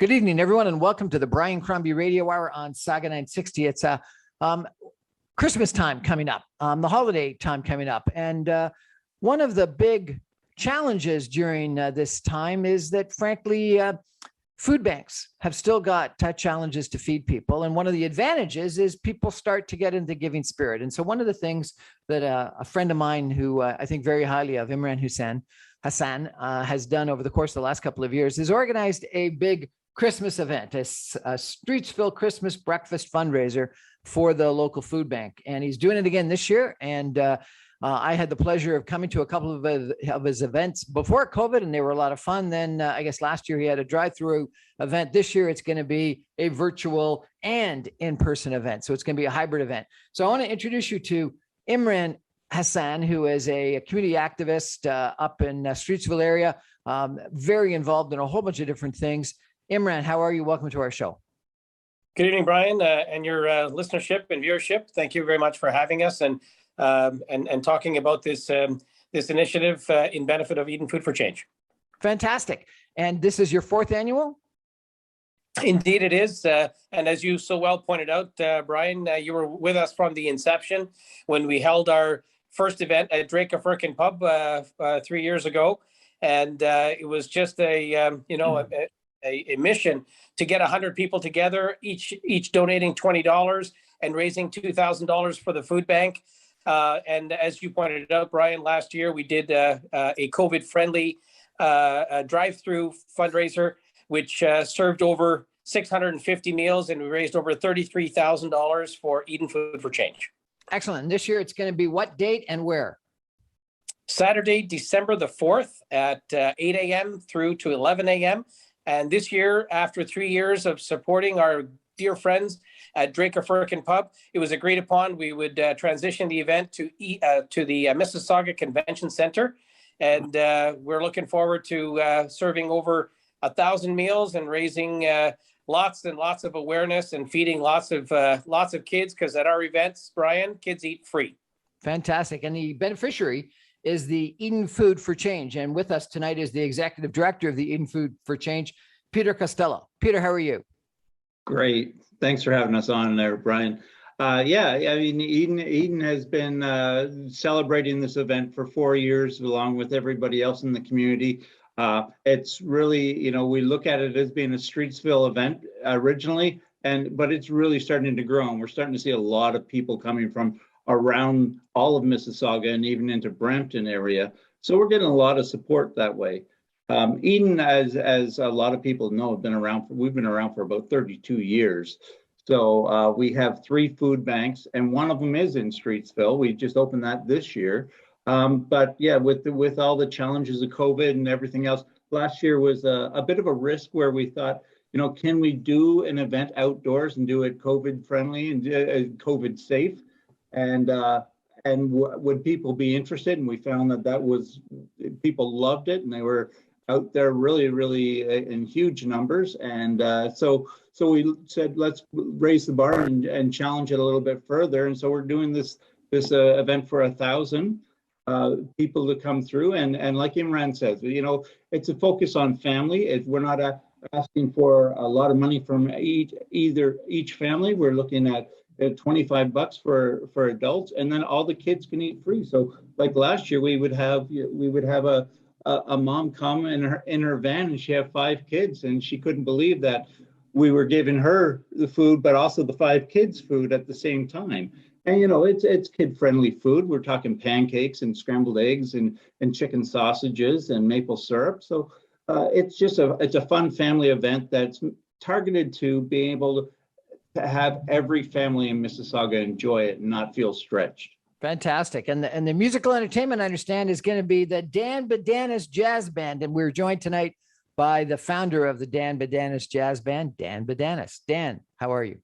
Good evening, everyone, and welcome to the Brian Crombie Radio Hour on Saga 960. It's Christmas time coming up, the holiday time coming up. And one of the big challenges during this time is that, frankly, food banks have still got challenges to feed people. And one of the advantages is people start to get into giving spirit. And so one of the things that a friend of mine who I think very highly of, Imran Hasan, has done over the course of the last couple of years is organized a big Christmas event, a Streetsville Christmas breakfast fundraiser for the local food bank. And he's doing it again this year. And I had the pleasure of coming to a couple of his events before COVID, and they were a lot of fun. Then I guess last year he had a drive-through event. This year it's going to be a virtual and in-person event. So it's going to be a hybrid event. So I want to introduce you to Imran Hasan, who is a community activist up in Streetsville area, very involved in a whole bunch of different things. Imran, how are you? Welcome to our show. Good evening, Brian, and your listenership and viewership. Thank you very much for having us and talking about this initiative in benefit of Eden Food for Change. Fantastic. And this is your fourth annual? Indeed, it is. And as you so well pointed out, Brian, you were with us from the inception when we held our first event at Drake Pub 3 years ago. And it was just a mission to get 100 people together, each donating $20 and raising $2,000 for the food bank. And as you pointed out, Brian, last year we did a COVID-friendly drive-through fundraiser, which served over 650 meals, and we raised over $33,000 for Eden Food for Change. Excellent. And this year it's going to be what date and where? Saturday, December the 4th at 8 a.m. through to 11 a.m. And this year, after 3 years of supporting our dear friends at Drake Pub, it was agreed upon we would transition the event to the Mississauga Convention Center. And we're looking forward to serving over 1,000 meals and raising lots and lots of awareness and feeding lots of kids, because at our events, Brian, kids eat free. Fantastic. And the beneficiary is the Eden Food for Change. And with us tonight is the executive director of the Eden Food for Change, Peter Costello. Peter, how are you? Great. Thanks for having us on there, Brian. I mean, Eden has been celebrating this event for 4 years, along with everybody else in the community. It's really, we look at it as being a Streetsville event originally, but it's really starting to grow. And we're starting to see a lot of people coming from around all of Mississauga and even into Brampton area. So we're getting a lot of support that way. Eden, as a lot of people know, we've been around for about 32 years. So we have 3 food banks, and one of them is in Streetsville. We just opened that this year. But yeah, with all the challenges of COVID and everything else, last year was a bit of a risk where we thought, can we do an event outdoors and do it COVID friendly and COVID safe? And would people be interested? And we found that people loved it, and they were out there really, really in huge numbers. And so we said, let's raise the bar and challenge it a little bit further. And so we're doing this event for 1,000 people to come through. And like Imran says, it's a focus on family. We're not asking for a lot of money from each family. We're looking at $25 for adults, and then all the kids can eat free. So like last year, we would have a mom come in her van, and she had 5 kids, and she couldn't believe that we were giving her the food, but also the 5 kids food at the same time. And it's kid-friendly food. We're talking pancakes and scrambled eggs and chicken sausages and maple syrup. So it's a fun family event that's targeted to be able to have every family in Mississauga enjoy it and not feel stretched. Fantastic. And the musical entertainment, I understand, is going to be the Dan Badanis Jazz Band. And we're joined tonight by the founder of the Dan Badanis Jazz Band, Dan Badanis. Dan, how are you?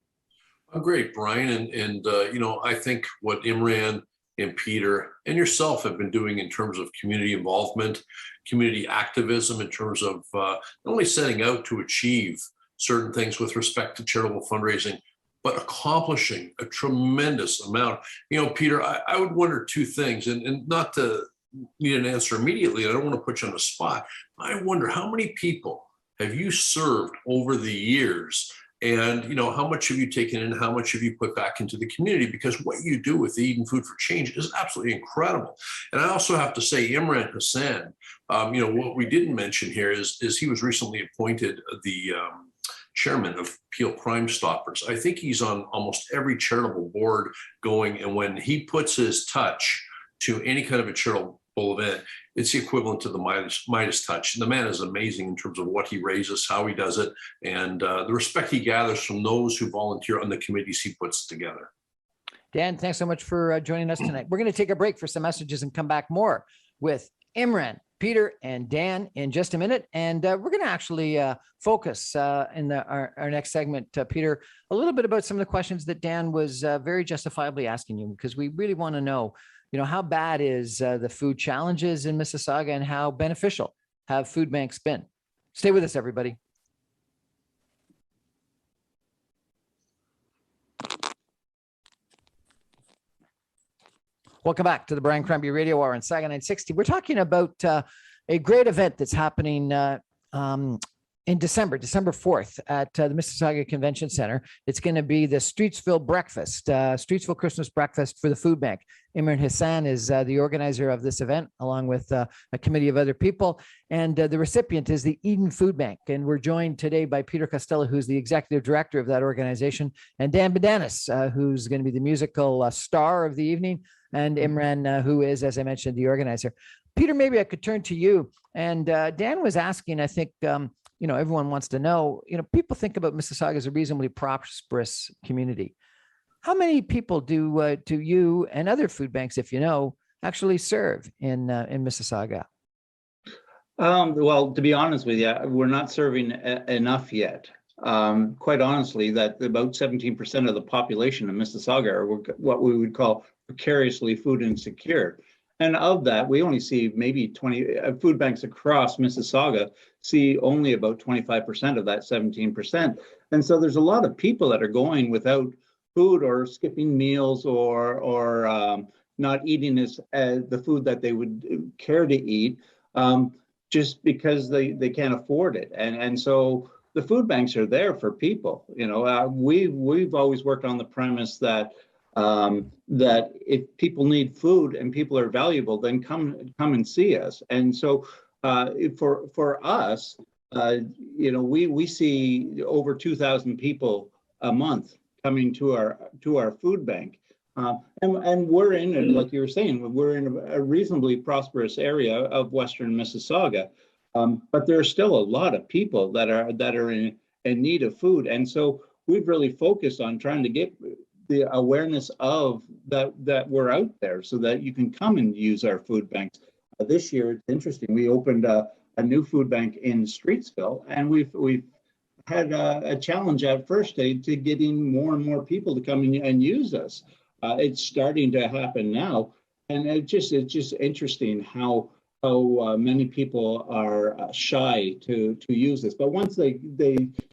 I'm great, Brian. And I think what Imran and Peter and yourself have been doing in terms of community involvement, community activism, in terms of not only setting out to achieve certain things with respect to charitable fundraising, but accomplishing a tremendous amount. Peter, I would wonder 2 things, and not to need an answer immediately. I don't want to put you on the spot. I wonder how many people have you served over the years? And, you know, how much have you taken in? How much have you put back into the community? Because what you do with Eden Food for Change is absolutely incredible. And I also have to say, Imran Hasan, you know, what we didn't mention here is he was recently appointed the chairman of Peel Crime Stoppers. I think he's on almost every charitable board going. And when he puts his touch to any kind of a charitable event, it's the equivalent to the Midas touch. And the man is amazing in terms of what he raises, how he does it, and the respect he gathers from those who volunteer on the committees he puts together. Dan, thanks so much for joining us tonight. We're going to take a break for some messages and come back more with Imran, Peter, and Dan in just a minute. And we're going to actually focus in our next segment, Peter, a little bit about some of the questions that Dan was very justifiably asking you, because we really want to know, you know, how bad is the food challenges in Mississauga, and how beneficial have food banks been? Stay with us, everybody. Welcome back to the Brian Crombie Radio Hour on Saga 960. We're talking about a great event that's happening in December 4th at the Mississauga Convention Center. It's going to be the Streetsville Breakfast, Streetsville Christmas Breakfast for the Food Bank. Imran Hasan is the organizer of this event, along with a committee of other people. And the recipient is the Eden Food Bank. And we're joined today by Peter Costello, who's the executive director of that organization, and Dan Badanis, who's going to be the musical star of the evening, and Imran, who is, as I mentioned, the organizer. Peter, maybe I could turn to you. And Dan was asking, I think, you know, everyone wants to know, you know, people think about Mississauga as a reasonably prosperous community. How many people do you and other food banks, if you know, actually serve in Mississauga? Well, to be honest with you, we're not serving enough yet. Quite honestly, that about 17% of the population of Mississauga are what we would call precariously food insecure. And of that, we only see maybe 20 food banks across Mississauga see only about 25% of that 17%. And so there's a lot of people that are going without food, or skipping meals, or not eating the food that they would care to eat, just because they can't afford it. And so the food banks are there for people. You know, we've always worked on the premise that that if people need food and people are valuable, then come and see us. And so for us, you know, we see over 2,000 people a month coming to our food bank, and we're in, like you were saying, we're in a reasonably prosperous area of Western Mississauga, but there are still a lot of people that are in need of food, and so we've really focused on trying to get the awareness of that we're out there, so that you can come and use our food banks. This year, it's interesting. We opened a new food bank in Streetsville, and we've had a challenge at first to getting more and more people to come in and use us. It's starting to happen now, and it's just interesting how many people are shy to use this. But once they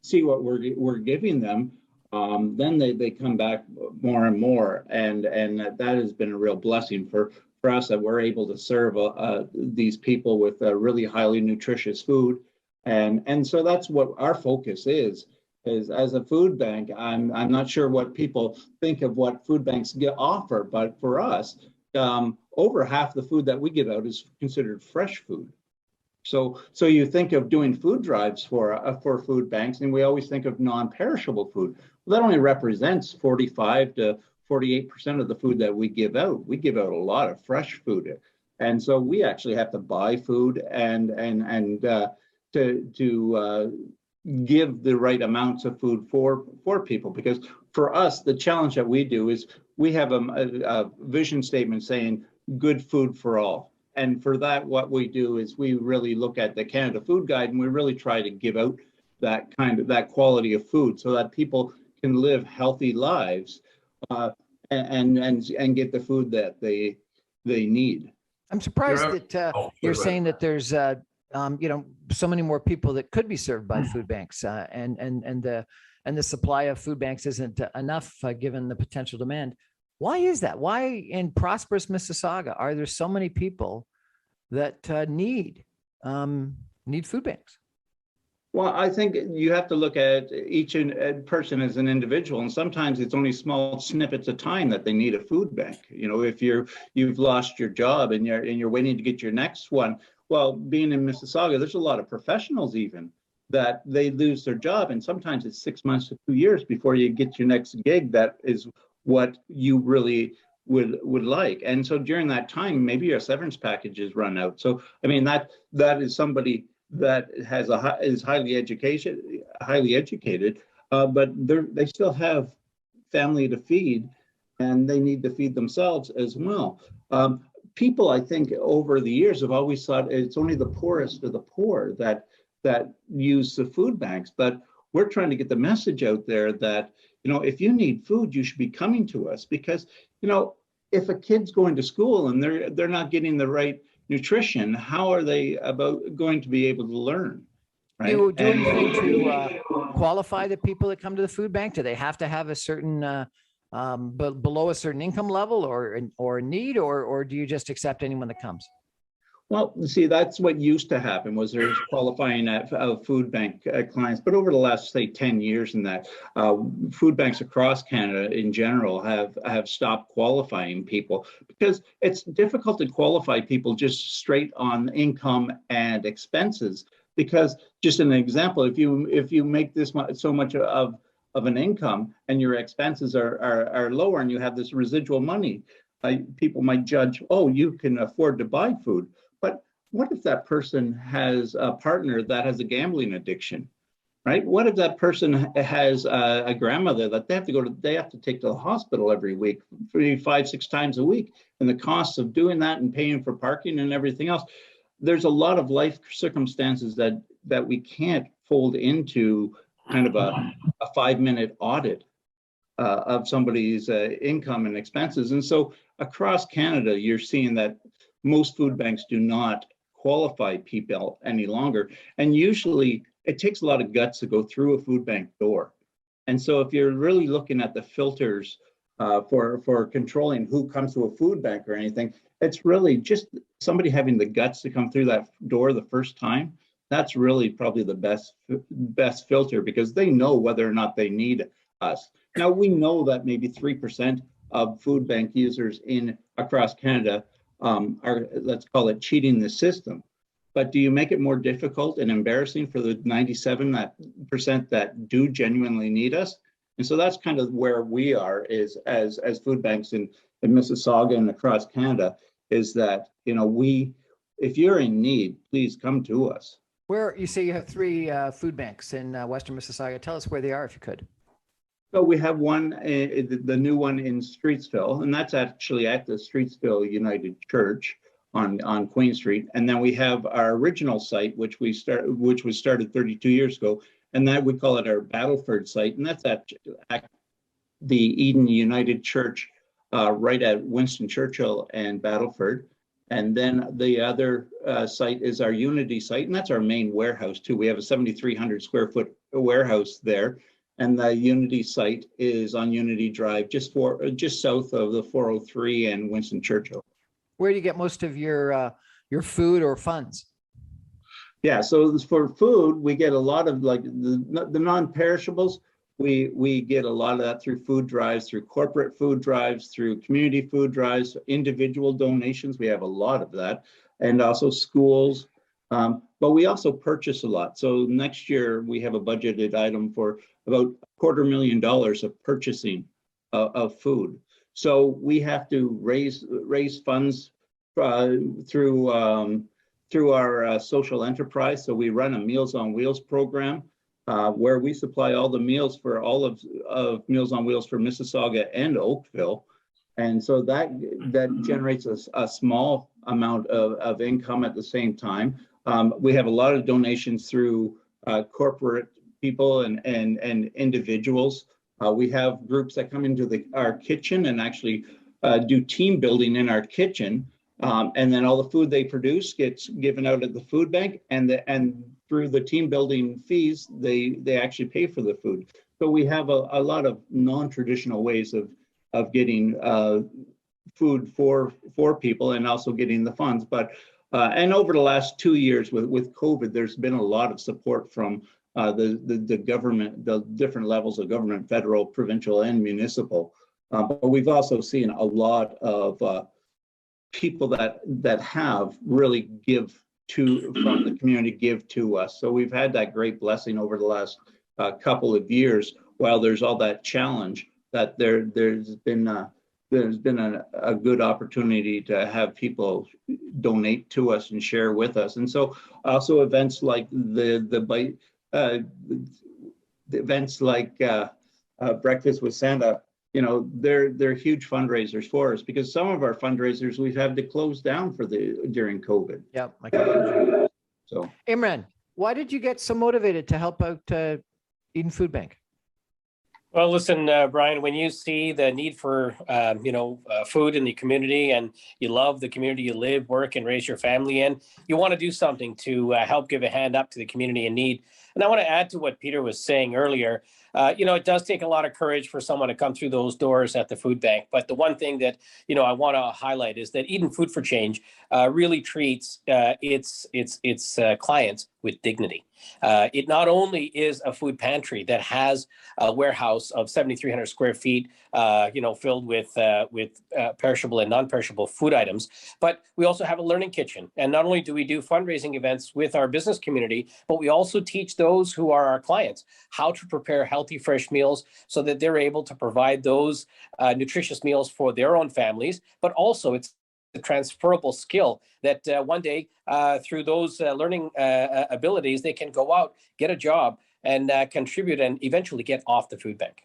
see what we're giving them, then they come back more and more, and that has been a real blessing for us, that we're able to serve these people with really highly nutritious food, and so that's what our focus is as a food bank. I'm not sure what people think of what food banks offer, but for us, over half the food that we give out is considered fresh food. So you think of doing food drives for food banks, and we always think of non-perishable food. Well, that only represents 45 to 48% of the food that we give out. We give out a lot of fresh food, and so we actually have to buy food and to give the right amounts of food for people. Because for us, the challenge that we do is we have a vision statement saying good food for all. And for that, what we do is we really look at the Canada Food Guide, and we really try to give out that quality of food so that people can live healthy lives and get the food that they need. I'm surprised that you're saying that there's you know, so many more people that could be served by food banks, and the supply of food banks isn't enough given the potential demand. Why is that? Why in prosperous Mississauga are there so many people that need food banks? Well, I think you have to look at each person as an individual, and sometimes it's only small snippets of time that they need a food bank. You know, if you've lost your job and you're waiting to get your next one, well, being in Mississauga, there's a lot of professionals even that they lose their job, and sometimes it's 6 months to 2 years before you get your next gig that is what you really would like. And so during that time, maybe your severance package is run out. So I mean that is somebody that is highly educated, but they still have family to feed, and they need to feed themselves as well. People, I think, over the years have always thought it's only the poorest of the poor that use the food banks, but we're trying to get the message out there that, you know, if you need food, you should be coming to us, because, you know, if a kid's going to school and they're not getting the right nutrition, how are they going to be able to learn? Right? Do you do anything to qualify the people that come to the food bank? Do they have to have a certain below a certain income level or need, or do you just accept anyone that comes? Well, see, that's what used to happen, was there's qualifying of food bank clients. But over the last, say, 10 years in that, food banks across Canada in general have stopped qualifying people, because it's difficult to qualify people just straight on income and expenses. Because just an example, if you make this so much of an income and your expenses are lower and you have this residual money, people might judge, oh, you can afford to buy food. But what if that person has a partner that has a gambling addiction, right? What if that person has a grandmother that they have to take to the hospital every week, 3, 5, 6 times a week, and the costs of doing that and paying for parking and everything else? There's a lot of life circumstances that we can't fold into kind of a 5-minute audit of somebody's income and expenses. And so across Canada, you're seeing that most food banks do not qualify people any longer. And usually it takes a lot of guts to go through a food bank door. And so if you're really looking at the filters for controlling who comes to a food bank or anything, it's really just somebody having the guts to come through that door the first time. That's really probably the best filter, because they know whether or not they need us. Now, we know that maybe 3% of food bank users across Canada are, let's call it, cheating the system. But do you make it more difficult and embarrassing for the 97% that do genuinely need us? And so that's kind of where we are, is as food banks in Mississauga and across Canada, is that, you know, if you're in need, please come to us. Where you say you have 3 food banks in Western Mississauga, tell us where they are if you could. So we have one, the new one in Streetsville, and that's actually at the Streetsville United Church on Queen Street. And then we have our original site, which was started 32 years ago, and that we call it our Battleford site, and that's at the Eden United Church, right at Winston Churchill and Battleford. And then the other site is our Unity site, and that's our main warehouse too. We have a 7,300 square foot warehouse there. And the Unity site is on Unity Drive, just south of the 403 and Winston Churchill. Where do you get most of your food or funds? Yeah, so for food, we get a lot of, like, the non-perishables. We get a lot of that through food drives, through corporate food drives, through community food drives, individual donations. We have a lot of that, and also schools. But we also purchase a lot. So next year we have a budgeted item for about $250,000 of purchasing of food. So we have to raise funds through our social enterprise. So we run a Meals on Wheels program where we supply all the meals for all of Meals on Wheels for Mississauga and Oakville. And so that generates a small amount of income at the same time. We have a lot of donations through corporate people and individuals. We have groups that come into our kitchen and actually do team building in our kitchen. And then all the food they produce gets given out at the food bank, and through the team building fees, they actually pay for the food. So we have a lot of non-traditional ways of getting food for people, and also getting the funds. But and over the last 2 years with COVID, there's been a lot of support from the government, the different levels of government, federal, provincial, and municipal. But we've also seen a lot of people that have really give to from the community, give to us. So we've had that great blessing over the last couple of years. While there's all that challenge, that there's been a good opportunity to have people donate to us and share with us. And so also events like the events like Breakfast with Santa, you know, they're huge fundraisers for us, because some of our fundraisers we've had to close down during COVID. Yeah. Okay. So Imran, why did you get so motivated to help out Eden Food Bank? Well, listen, Brian, when you see the need for, food in the community, and you love the community you live, work, and raise your family in, you want to do something to help give a hand up to the community in need. And I want to add to what Peter was saying earlier. It does take a lot of courage for someone to come through those doors at the food bank. But the one thing that, I want to highlight is that Eden Food for Change really treats its clients with dignity. It not only is a food pantry that has a warehouse of 7,300 square feet, filled with perishable and non-perishable food items, but we also have a learning kitchen. And not only do we do fundraising events with our business community, but we also teach those who are our clients how to prepare healthy, fresh meals so that they're able to provide those nutritious meals for their own families. But also it's a transferable skill that one day through those learning abilities, they can go out, get a job, and contribute and eventually get off the food bank.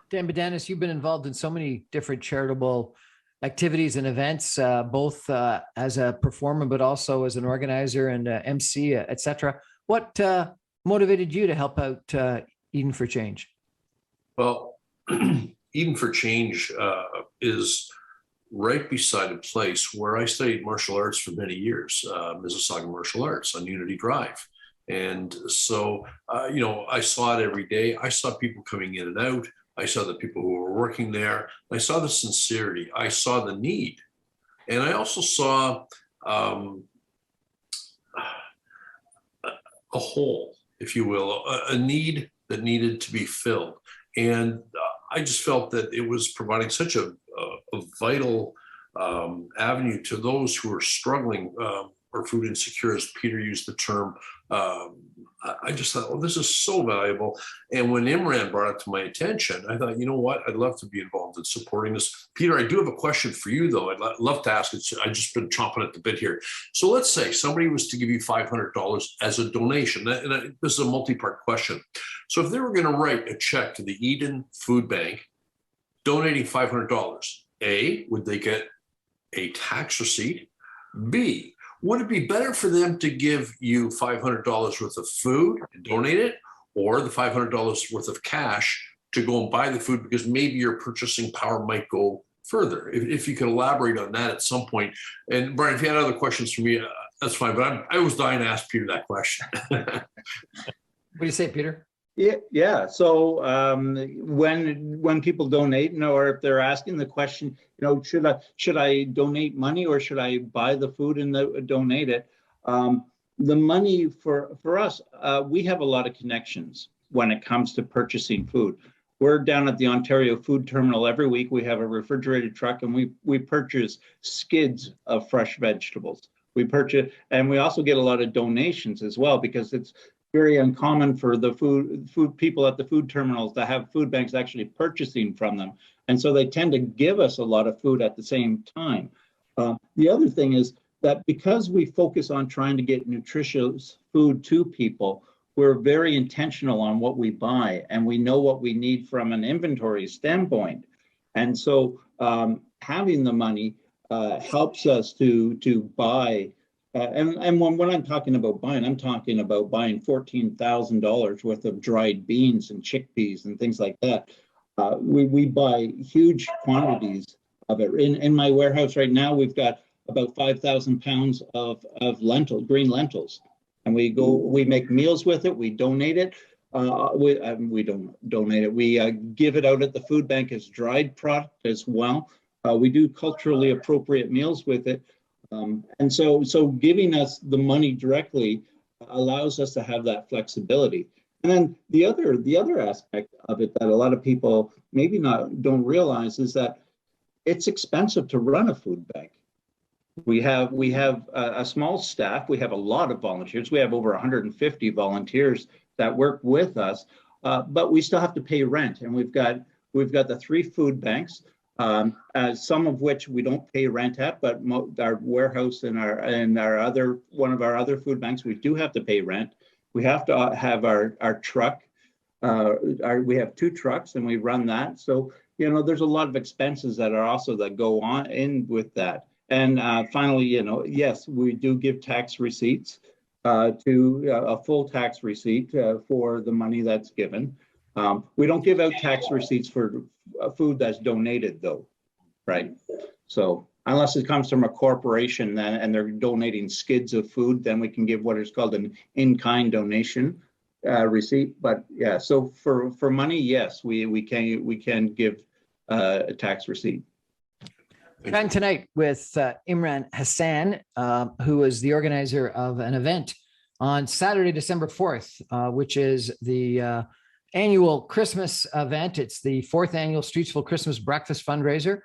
Dan Badanis, you've been involved in so many different charitable activities and events, both as a performer, but also as an organizer and MC, et cetera. What motivated you to help out Eden for Change? Well, Eden for Change is right beside a place where I studied martial arts for many years, Mississauga Martial Arts on Unity Drive. And so, I saw it every day. I saw people coming in and out. I saw the people who were working there. I saw the sincerity. I saw the need. And I also saw a hole, if you will, a need that needed to be filled. And I just felt that it was providing such a vital avenue to those who are struggling or food insecure, as Peter used the term. I just thought, oh, this is so valuable. And when Imran brought it to my attention, I thought, you know what, I'd love to be involved in supporting this. Peter, I do have a question for you, though. I'd love to ask it. I've just been chomping at the bit here. So let's say somebody was to give you $500 as a donation. And this is a multi-part question. So if they were going to write a check to the Eden Food Bank donating $500, A, would they get a tax receipt? B, would it be better for them to give you $500 worth of food and donate it, or the $500 worth of cash to go and buy the food, because maybe your purchasing power might go further? If you could elaborate on that at some point. And Brian, if you had other questions for me, that's fine. But I was dying to ask Peter that question. What do you say, Peter? Yeah. So when people donate, or if they're asking the question, should I donate money or should I buy the food and donate it? The money for us, we have a lot of connections when it comes to purchasing food. We're down at the Ontario Food Terminal every week. We have a refrigerated truck, and we purchase skids of fresh vegetables. We purchase, and we also get a lot of donations as well, because it's very uncommon for the food people at the food terminals to have food banks actually purchasing from them. And so they tend to give us a lot of food at the same time. The other thing is that because we focus on trying to get nutritious food to people, we're very intentional on what we buy, and we know what we need from an inventory standpoint. And so having the money helps us to buy. And when I'm talking about buying, I'm talking about buying $14,000 worth of dried beans and chickpeas and things like that. We buy huge quantities of it. In my warehouse right now, we've got about 5,000 pounds of green lentils, and we make meals with it. We donate it. We don't donate it. We give it out at the food bank as dried product as well. We do culturally appropriate meals with it. And so giving us the money directly allows us to have that flexibility. And then the other aspect of it that a lot of people maybe don't realize is that it's expensive to run a food bank. We have a small staff. We have a lot of volunteers. We have over 150 volunteers that work with us, but we still have to pay rent. And we've got the 3 food banks, some of which we don't pay rent at, but our warehouse and one of our other food banks, we do have to pay rent. We have to have our truck. We have 2 trucks and we run that. So, there's a lot of expenses that go on in with that. And finally, yes, we do give tax receipts to a full tax receipt for the money that's given. We don't give out tax receipts for food that's donated, though, right? So unless it comes from a corporation and they're donating skids of food, then we can give what is called an in-kind donation receipt. But yeah, so for money, yes, we can give a tax receipt. And tonight with Imran Hasan, who is the organizer of an event on Saturday, December 4th, which is the annual Christmas event. It's the 4th annual Streetsville Christmas Breakfast fundraiser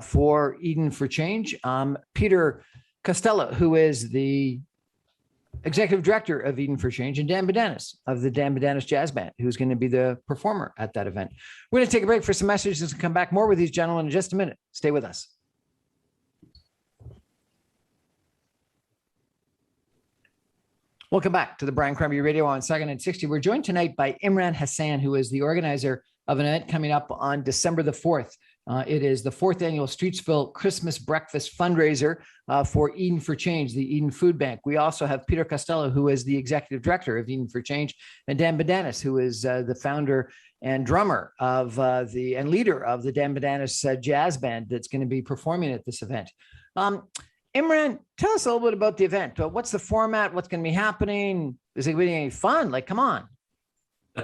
for Eden for Change. Peter Costello, who is the executive director of Eden for Change, and Dan Badanis of the Dan Badanis Jazz Band, who's going to be the performer at that event. We're going to take a break for some messages and come back more with these gentlemen in just a minute. Stay with us. Welcome back to the Brian Crombie Radio on Saga 960. We're joined tonight by Imran Hasan, who is the organizer of an event coming up on December the 4th. It is the 4th annual Streetsville Christmas Breakfast fundraiser for Eden for Change, the Eden Food Bank. We also have Peter Costello, who is the executive director of Eden for Change, and Dan Badanis, who is the founder and drummer of and leader of the Dan Badanis Jazz Band that's going to be performing at this event. Imran, tell us a little bit about the event. What's the format? What's going to be happening? Is it going to be any fun? Like, come on.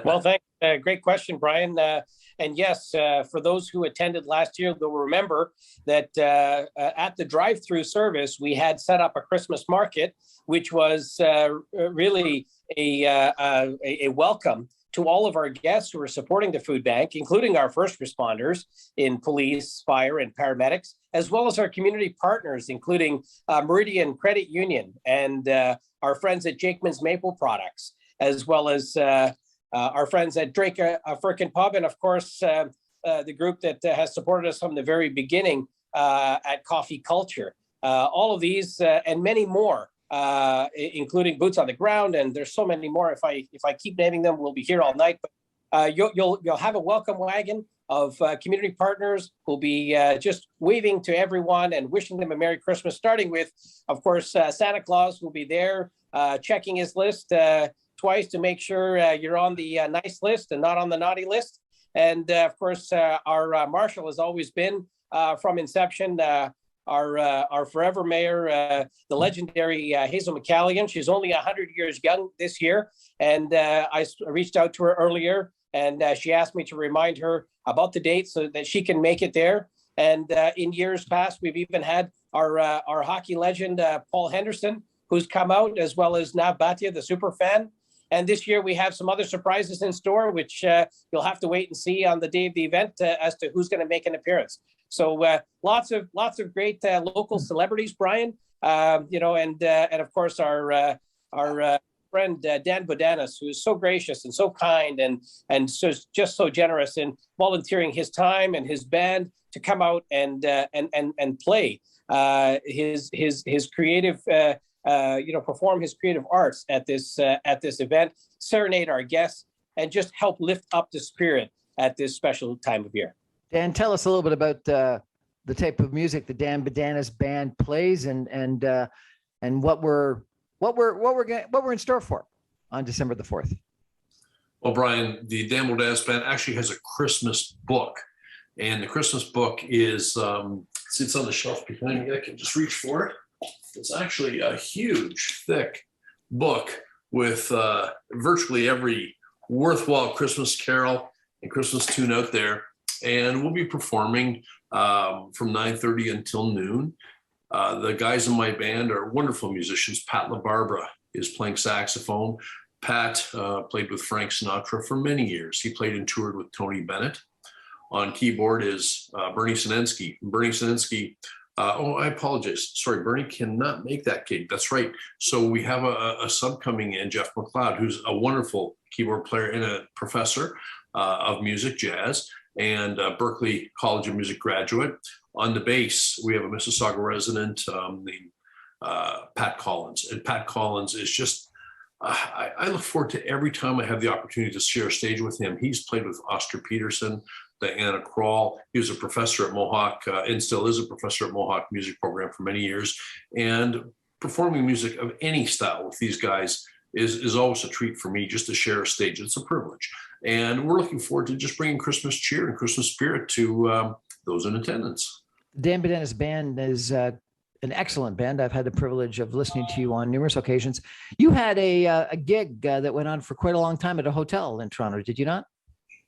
Well, thanks. Great question, Brian. And yes, for those who attended last year, they'll remember that at the drive-through service, we had set up a Christmas market, which was really a welcome to all of our guests who are supporting the food bank, including our first responders in police, fire, and paramedics, as well as our community partners, including Meridian Credit Union and our friends at Jakeman's Maple Products, as well as our friends at Drake Firkin Pub, and of course, the group that has supported us from the very beginning at Coffee Culture. All of these and many more, including Boots on the Ground, and there's so many more. If I keep naming them, we'll be here all night. But you'll have a welcome wagon of community partners who'll be just waving to everyone and wishing them a Merry Christmas. Starting with, of course, Santa Claus will be there checking his list twice to make sure you're on the nice list and not on the naughty list. And of course, our marshal has always been from inception. Our forever mayor, the legendary Hazel McCallion. She's only 100 years young this year. And I reached out to her earlier and she asked me to remind her about the date so that she can make it there. And in years past, we've even had our hockey legend, Paul Henderson, who's come out, as well as Nav Bhatia, the super fan. And this year we have some other surprises in store, which you'll have to wait and see on the day of the event as to who's going to make an appearance. So lots of great local celebrities, Brian. And of course our friend Dan Badanis, who is so gracious and so kind and so just so generous in volunteering his time and his band to come out and play his creative. Perform his creative arts at this event, serenade our guests, and just help lift up the spirit at this special time of year. Dan, tell us a little bit about the type of music the Dan Badanis Band plays, and what we're in store for on December the 4th. Well, Brian, the Dan Badanis Band actually has a Christmas book, and the Christmas book is sits on the shelf behind me. I can just reach for it. It's actually a huge, thick book with virtually every worthwhile Christmas carol and Christmas tune out there. And we'll be performing from 9:30 until noon. The guys in my band are wonderful musicians. Pat LaBarbera is playing saxophone. Pat played with Frank Sinatra for many years. He played and toured with Tony Bennett. On keyboard is Bernie Sinensky. Bernie Sinensky, I apologize. Sorry, Bernie cannot make that gig. That's right. So we have a sub coming in, Jeff McLeod, who's a wonderful keyboard player and a professor of music, jazz, and Berklee College of Music graduate. On the bass, we have a Mississauga resident named Pat Collins. And Pat Collins is just, I look forward to every time I have the opportunity to share a stage with him. He's played with Oscar Peterson, Diana Krall. He was a professor at Mohawk and still is a professor at Mohawk Music Program for many years. And performing music of any style with these guys is always a treat for me, just to share a stage. It's a privilege. And we're looking forward to just bringing Christmas cheer and Christmas spirit to those in attendance. Dan Bedenis Band is an excellent band. I've had the privilege of listening to you on numerous occasions. You had a gig that went on for quite a long time at a hotel in Toronto, did you not?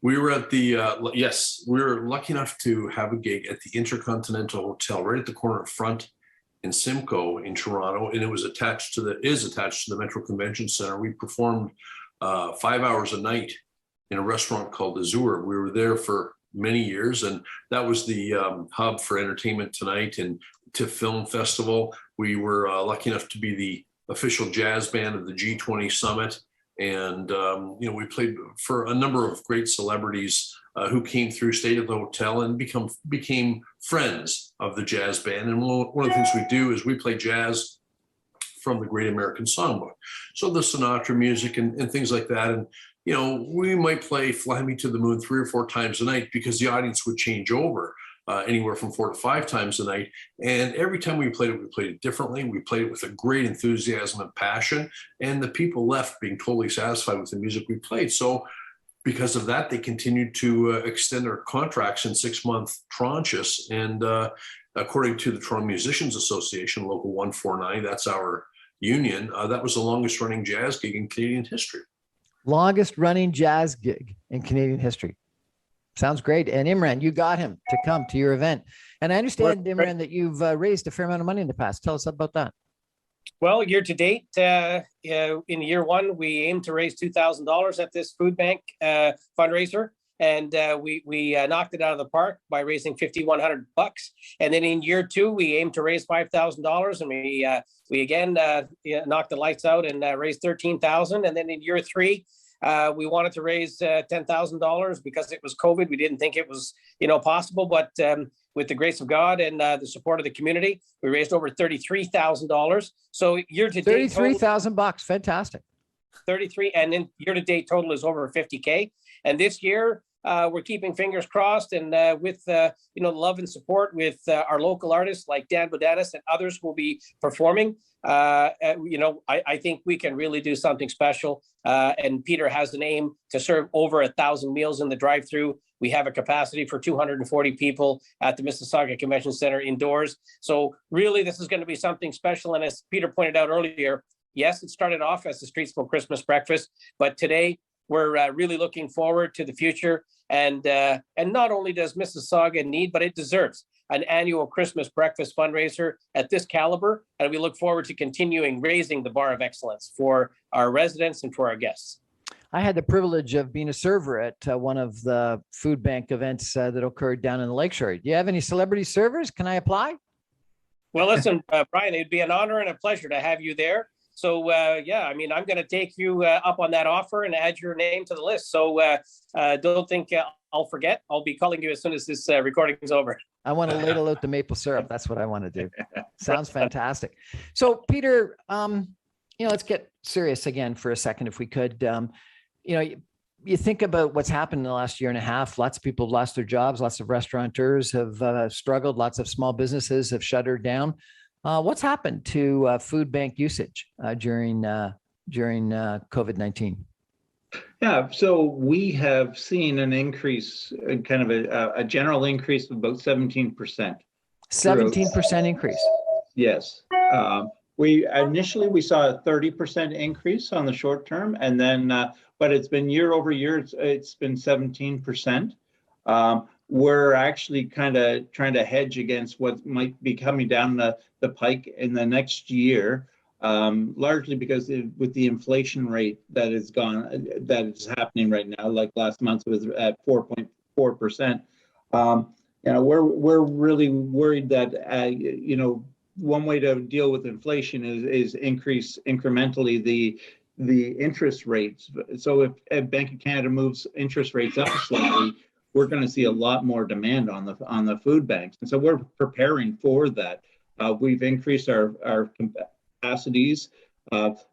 We were at the, yes, we were lucky enough to have a gig at the Intercontinental Hotel right at the corner of Front and Simcoe in Toronto, and it was attached to the Metro Convention Center. We performed 5 hours a night in a restaurant called Azure. We were there for many years, and that was the hub for Entertainment Tonight and TIFF Film Festival. We were lucky enough to be the official jazz band of the G20 Summit. And, we played for a number of great celebrities who came through, stayed at the hotel, and became friends of the jazz band. And one of the things we do is we play jazz from the Great American Songbook. So the Sinatra music and things like that. And, we might play Fly Me to the Moon 3 or 4 times a night because the audience would change over. Anywhere from 4 to 5 times a night. And every time we played it differently. We played it with a great enthusiasm and passion. And the people left being totally satisfied with the music we played. So because of that, they continued to extend their contracts in 6-month tranches. And according to the Toronto Musicians Association, Local 149, that's our union, that was the longest running jazz gig in Canadian history. Longest running jazz gig in Canadian history. Sounds great. And Imran, you got him to come to your event. And I understand, Imran, that you've raised a fair amount of money in the past. Tell us about that. Well, year to date, in year one, we aim to raise $2,000 at this food bank fundraiser. And we knocked it out of the park by raising $5,100. And then in year two, we aim to raise $5,000. And we again knocked the lights out and raised $13,000. And then in year three, we wanted to raise $10,000 because it was COVID. We didn't think it was, possible, but with the grace of God and the support of the community, we raised over $33,000. So year to date, $33,000, fantastic. 33, and then year to date total is over 50K. And this year, we're keeping fingers crossed, and with love and support with our local artists like Dan Bedenis and others who will be performing. I think we can really do something special. And Peter has an aim to serve over 1,000 meals in the drive-through. We have a capacity for 240 people at the Mississauga Convention Center indoors. So really, this is going to be something special. And as Peter pointed out earlier, yes, it started off as the Streetsville Christmas breakfast, but today we're really looking forward to the future. And not only does Mississauga need, but it deserves an annual Christmas breakfast fundraiser at this caliber. And we look forward to continuing raising the bar of excellence for our residents and for our guests. I had the privilege of being a server at one of the food bank events that occurred down in the Lakeshore. Do you have any celebrity servers? Can I apply? Well, listen, Brian, it'd be an honor and a pleasure to have you there. So, I'm going to take you up on that offer and add your name to the list. So don't think I'll forget. I'll be calling you as soon as this recording is over. I want to ladle out the maple syrup. That's what I want to do. Sounds fantastic. So, Peter, let's get serious again for a second, if we could. You think about what's happened in the last year and a half. Lots of people have lost their jobs. Lots of restaurateurs have struggled. Lots of small businesses have shuttered down. What's happened to food bank usage during COVID-19? Yeah, so we have seen an increase, kind of a general increase of about 17%. 17% increase. Yes. We initially saw a 30% increase on the short term, and then but it's been year over year. It's been 17%. We're actually kind of trying to hedge against what might be coming down the pike in the next year. largely because with the inflation rate that is happening right now, like last month was at 4.4%. We're really worried that one way to deal with inflation is increase incrementally the interest rates. So if Bank of Canada moves interest rates up slightly, we're going to see a lot more demand on the food banks, and so we're preparing for that. We've increased our capacities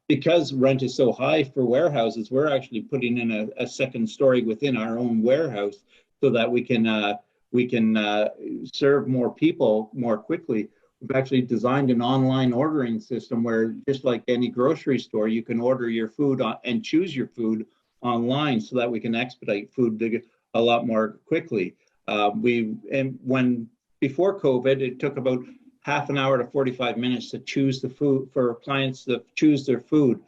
because rent is so high for warehouses. We're actually putting in a second story within our own warehouse so that we can serve more people more quickly. We've actually designed an online ordering system where, just like any grocery store, you can order your food and choose your food online so that we can expedite food a lot more quickly. Before COVID, it took about half an hour to 45 minutes to choose the food for clients to choose their food.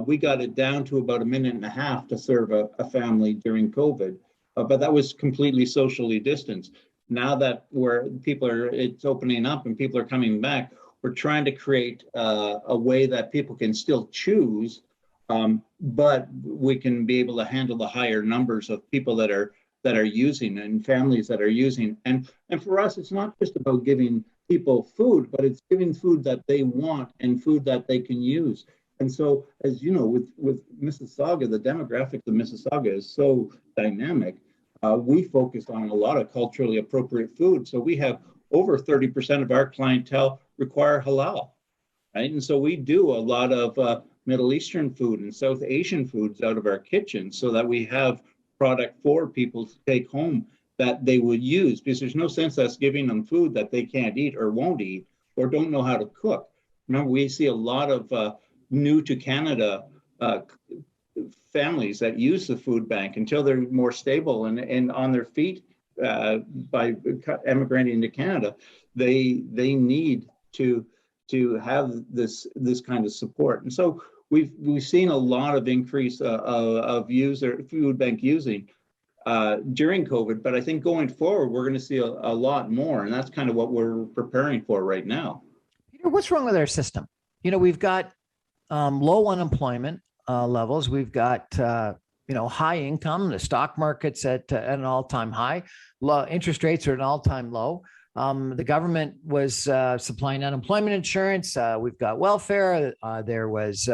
We got it down to about a minute and a half to serve a family during COVID, but that was completely socially distanced. Now that it's opening up and people are coming back, we're trying to create a way that people can still choose, but we can be able to handle the higher numbers of people that are using and families that are using. And for us, it's not just about giving people food, but it's giving food that they want and food that they can use. And so, as you know, with Mississauga, the demographics of Mississauga is so dynamic. We focus on a lot of culturally appropriate food. So we have over 30% of our clientele require halal, right? And so we do a lot of Middle Eastern food and South Asian foods out of our kitchen so that we have product for people to take home that they would use, because there's no sense us giving them food that they can't eat or won't eat or don't know how to cook. Remember, we see a lot of new to Canada families that use the food bank until they're more stable and on their feet by emigrating to Canada. They need to have this kind of support. And so we've seen a lot of increase of food bank using during COVID, but I think going forward, we're going to see a lot more. And that's kind of what we're preparing for right now. Peter, what's wrong with our system? We've got low unemployment levels. We've got, high income. The stock market's at an all-time high. Low interest rates are at an all-time low. The government was supplying unemployment insurance. We've got welfare. There was,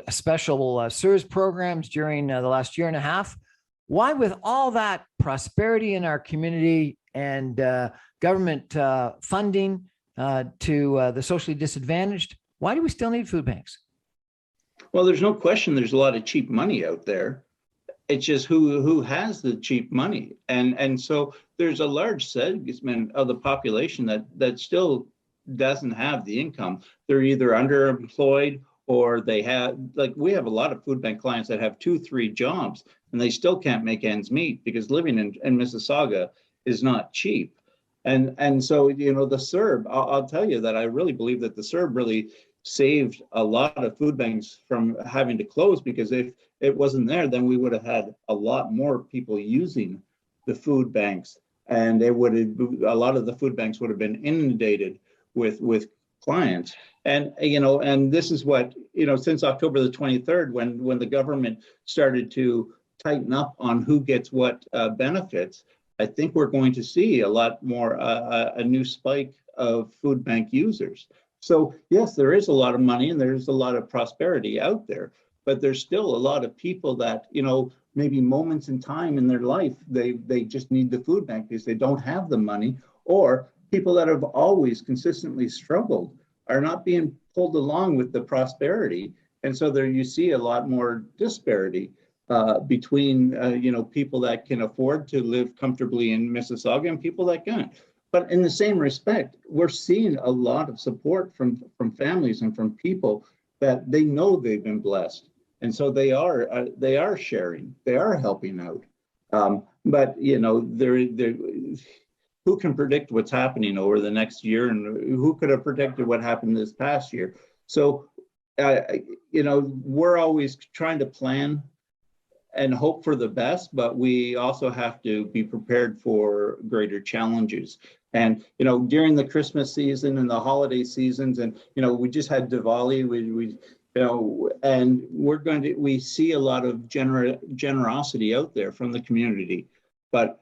special CERS programs during the last year and a half. Why, with all that prosperity in our community and government funding to the socially disadvantaged, why do we still need food banks? Well, there's no question there's a lot of cheap money out there. It's just who has the cheap money. And so there's a large segment of the population that still doesn't have the income. They're either underemployed or they have, like we have a lot of food bank clients that have 2-3 jobs and they still can't make ends meet because living in Mississauga is not cheap. And so, the CERB, I'll tell you that I really believe that the CERB really saved a lot of food banks from having to close, because if it wasn't there, then we would have had a lot more people using the food banks, and a lot of the food banks would have been inundated with clients. And this is what, since October the 23rd, when the government started to tighten up on who gets what benefits, I think we're going to see a lot more, a new spike of food bank users. So yes, there is a lot of money and there's a lot of prosperity out there, but there's still a lot of people that, maybe moments in time in their life, they just need the food bank because they don't have the money, or people that have always consistently struggled are not being pulled along with the prosperity. And so there you see a lot more disparity between, people that can afford to live comfortably in Mississauga and people that can't. But in the same respect, we're seeing a lot of support from families and from people that they know they've been blessed, and so they are sharing, they are helping out. But who can predict what's happening over the next year, and who could have predicted what happened this past year? So, we're always trying to plan and hope for the best, but we also have to be prepared for greater challenges. And, during the Christmas season and the holiday seasons, and, we just had Diwali, and we see a lot of generosity out there from the community. But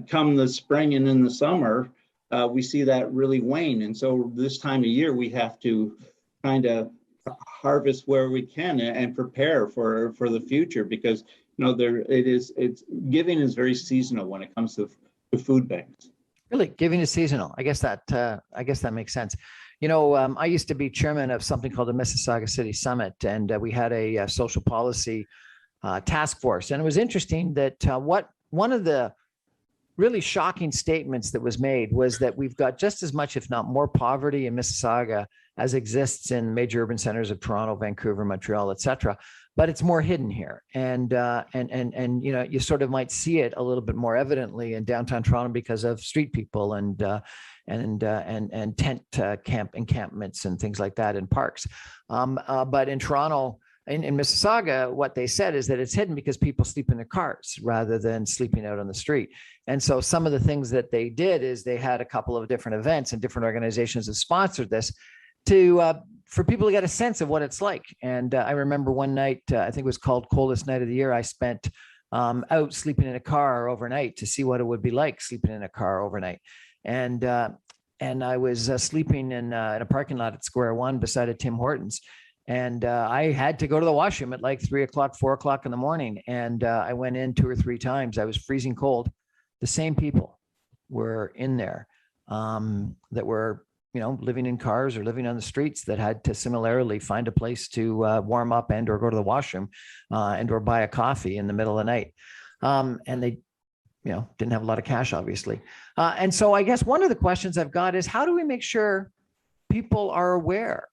come the spring and in the summer, we see that really wane. And so this time of year, we have to kind of harvest where we can and prepare for the future, because it's giving is very seasonal when it comes to food banks. Really, giving is seasonal. I guess that makes sense. I used to be chairman of something called the Mississauga City Summit, and we had a social policy task force. And it was interesting that one of the really shocking statements that was made was that we've got just as much, if not more, poverty in Mississauga as exists in major urban centers of Toronto, Vancouver, Montreal, et cetera. But it's more hidden here. And you sort of might see it a little bit more evidently in downtown Toronto because of street people and tent camp encampments and things like that in parks. But in Toronto, in Mississauga, what they said is that it's hidden because people sleep in their cars rather than sleeping out on the street. And so some of the things that they did is they had a couple of different events, and different organizations have sponsored this for people to get a sense of what it's like. And I remember one night, I think it was called Coldest Night of the Year, I spent out sleeping in a car overnight to see what it would be like sleeping in a car overnight. And I was sleeping in a parking lot at Square One beside a Tim Hortons. And I had to go to the washroom at like 3 o'clock, 4 o'clock in the morning. And I went in 2 or 3 times. I was freezing cold. The same people were in there that were, living in cars or living on the streets, that had to similarly find a place to warm up and or go to the washroom and or buy a coffee in the middle of the night. And they, didn't have a lot of cash, obviously. And so I guess one of the questions I've got is, how do we make sure people are aware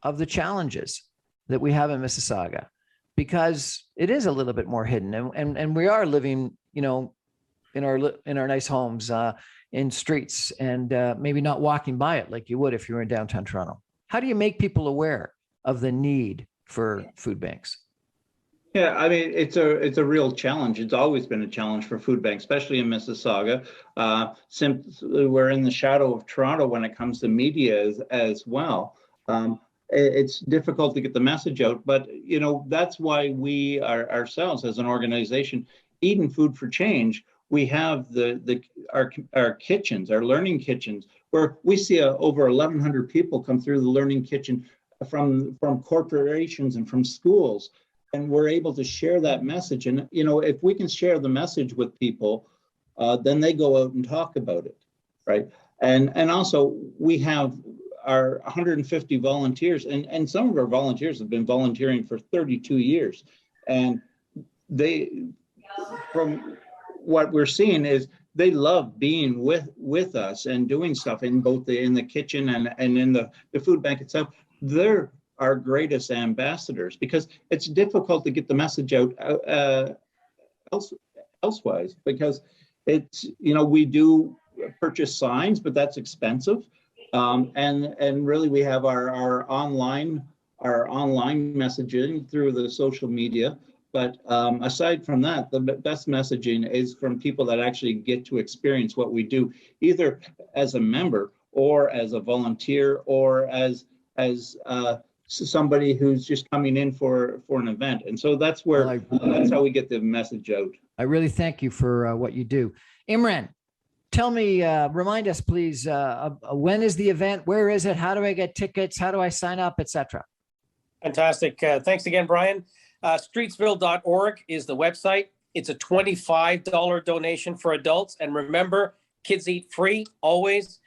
of the challenges that we have in Mississauga? Because it is a little bit more hidden, and we are living, in our nice homes in streets, and maybe not walking by it like you would if you were in downtown Toronto. How do you make people aware of the need for food banks? Yeah, I mean, it's a real challenge. It's always been a challenge for food banks, especially in Mississauga. Since we're in the shadow of Toronto when it comes to media as well. It's difficult to get the message out, but that's why we are ourselves as an organization, Eden Food for Change. We have our kitchens, our learning kitchens, where we see over 1,100 people come through the learning kitchen from corporations and from schools, and we're able to share that message. And if we can share the message with people, then they go out and talk about it, right? And also we have our 150 volunteers, and some of our volunteers have been volunteering for 32 years. And from what we're seeing is they love being with us and doing stuff in both in the kitchen and in the food bank itself. They're our greatest ambassadors, because it's difficult to get the message out elsewise, because it's, we do purchase signs, but that's expensive. And really we have our online messaging through the social media. But aside from that, the best messaging is from people that actually get to experience what we do, either as a member or as a volunteer or as somebody who's just coming in for an event. And so that's that's how we get the message out. I really thank you for what you do. Imran, tell me, remind us, please, when is the event? Where is it? How do I get tickets? How do I sign up, etc.? Fantastic. Thanks again, Brian. Streetsville.org is the website. It's a $25 donation for adults. And remember, kids eat free always.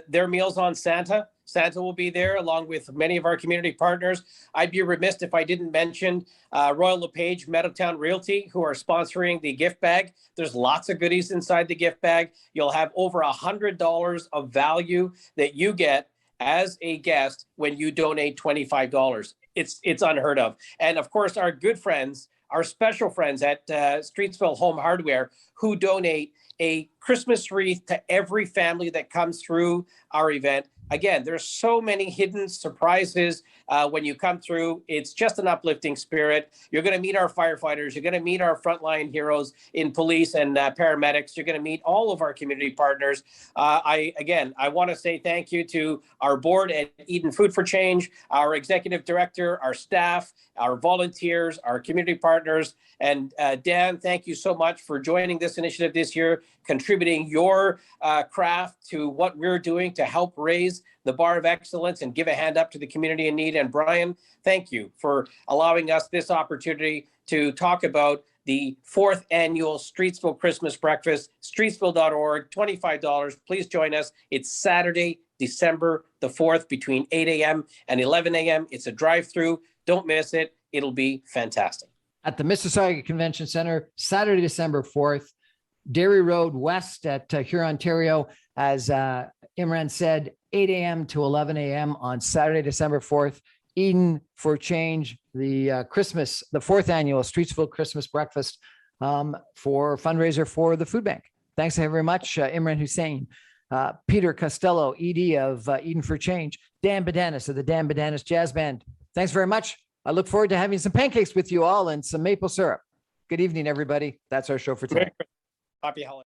Their meals on Santa. Santa will be there along with many of our community partners. I'd be remiss if I didn't mention Royal LePage, Meadowtown Realty, who are sponsoring the gift bag. There's lots of goodies inside the gift bag. You'll have over $100 of value that you get as a guest when you donate $25. It's unheard of. And of course, our good friends, our special friends at Streetsville Home Hardware, who donate a Christmas wreath to every family that comes through our event. Again, there's so many hidden surprises when you come through. It's just an uplifting spirit. You're going to meet our firefighters. You're going to meet our frontline heroes in police and paramedics. You're going to meet all of our community partners. I want to say thank you to our board at Eden Food for Change, our executive director, our staff, our volunteers, our community partners. And Dan, thank you so much for joining this initiative this year, contributing your craft to what we're doing to help raise the bar of excellence and give a hand up to the community in need. And Brian, thank you for allowing us this opportunity to talk about the 4th annual Streetsville Christmas Breakfast, streetsville.org, $25. Please join us. It's Saturday, December the 4th between 8 a.m. and 11 a.m. It's a drive-through. Don't miss it. It'll be fantastic. At the Mississauga Convention Center, Saturday, December 4th, Dairy Road West at Huron, Ontario. As Imran said, 8 a.m. to 11 a.m. on Saturday, December 4th. Eden for Change, the 4th annual Streetsville Christmas Breakfast for fundraiser for the food bank. Thanks very much, Imran Hussain, Peter Costello, ED of Eden for Change, Dan Badanis of the Dan Badanis Jazz Band. Thanks very much. I look forward to having some pancakes with you all and some maple syrup. Good evening, everybody. That's our show for today. Happy holidays.